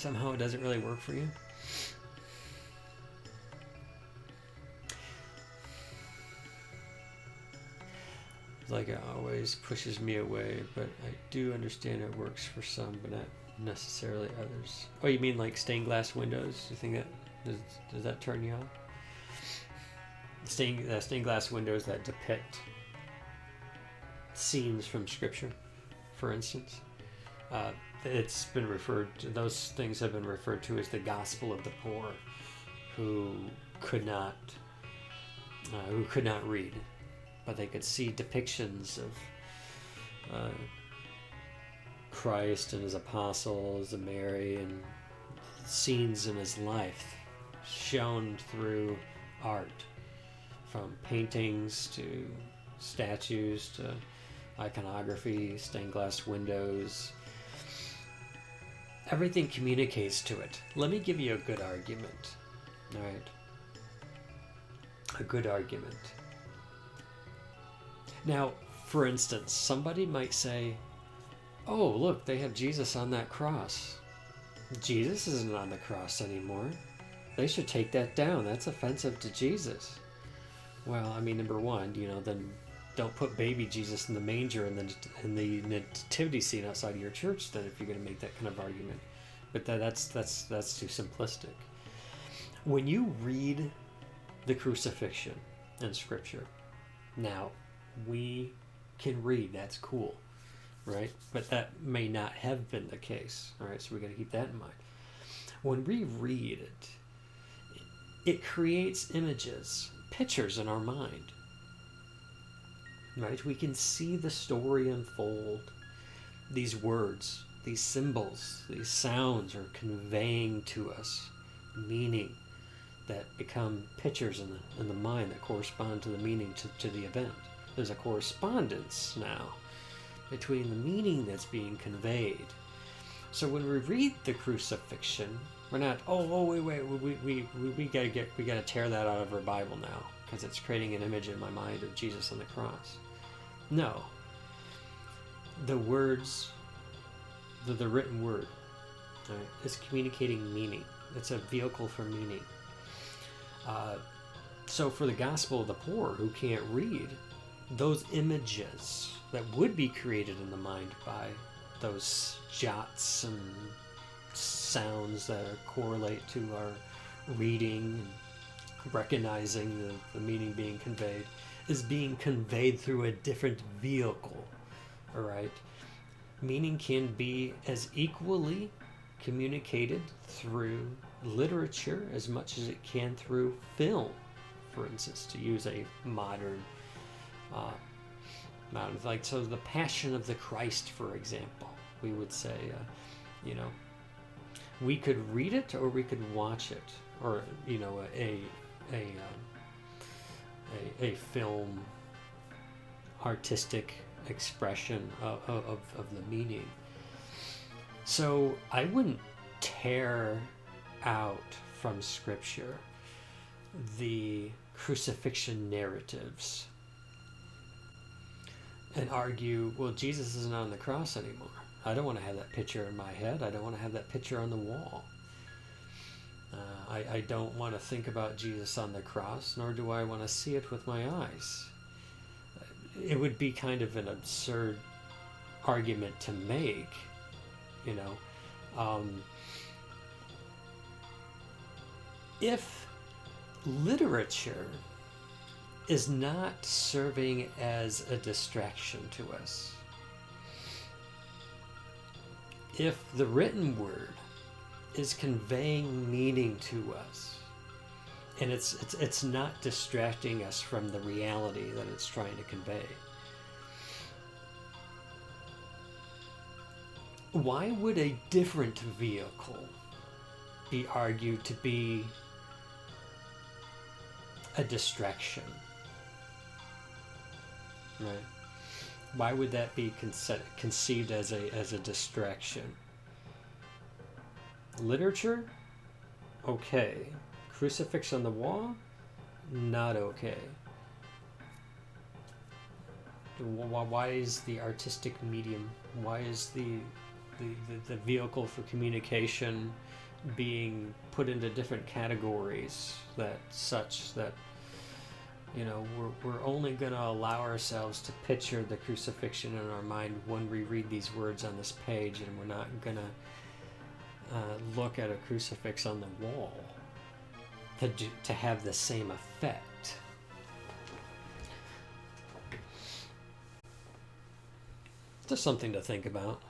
somehow it doesn't really work for you? Like it always pushes me away, but I do understand it works for some, but not necessarily others. Oh, you mean like stained glass windows? You think that does that turn you off? Stained glass windows that depict scenes from Scripture, for instance. It's been referred to; those things have been referred to as the gospel of the poor, who could not read, but they could see depictions of Christ and his apostles and Mary and scenes in his life shown through art, from paintings to statues to iconography, stained glass windows. Everything communicates to it. Let me give you a good argument. All right. A good argument. Now, for instance, somebody might say, oh, look, they have Jesus on that cross. Jesus isn't on the cross anymore. They should take that down. That's offensive to Jesus. Well, I mean, number one, then don't put baby Jesus in the manger and the nativity scene outside of your church, then, if you're going to make that kind of argument. But that's too simplistic. When you read the crucifixion in Scripture, now, we can read, that's cool, right? But that may not have been the case, all right? So we got to keep that in mind. When we read it, it creates images, pictures in our mind, right? We can see the story unfold. These words, these symbols, these sounds are conveying to us meaning that become pictures in the mind that correspond to the meaning to the event. There's a correspondence now between the meaning that's being conveyed. So when we read the crucifixion, we're not, wait, we gotta tear that out of our Bible now because it's creating an image in my mind of Jesus on the cross. No. The words, the written word, right, is communicating meaning. It's a vehicle for meaning. So for the gospel of the poor who can't read, those images that would be created in the mind by those jots and sounds that correlate to our reading and recognizing the meaning being conveyed is being conveyed through a different vehicle. All right, meaning can be as equally communicated through literature as much as it can through film, for instance, to use a modern like, so the Passion of the Christ, for example, we would say, we could read it or we could watch it, or a film artistic expression of the meaning. So I wouldn't tear out from Scripture the crucifixion narratives and argue, well, Jesus isn't on the cross anymore. I don't want to have that picture in my head. I don't want to have that picture on the wall. I don't want to think about Jesus on the cross, nor do I want to see it with my eyes. It would be kind of an absurd argument to make, if literature is not serving as a distraction to us, if the written word is conveying meaning to us, and it's not distracting us from the reality that it's trying to convey, why would a different vehicle be argued to be a distraction? Right? Why would that be conceived as a distraction? Literature? Okay. Crucifix on the wall? Not okay. Why is the artistic medium, why is the the vehicle for communication being put into different categories, that we're only going to allow ourselves to picture the crucifixion in our mind when we read these words on this page, and we're not going to look at a crucifix on the wall to have the same effect. Just something to think about.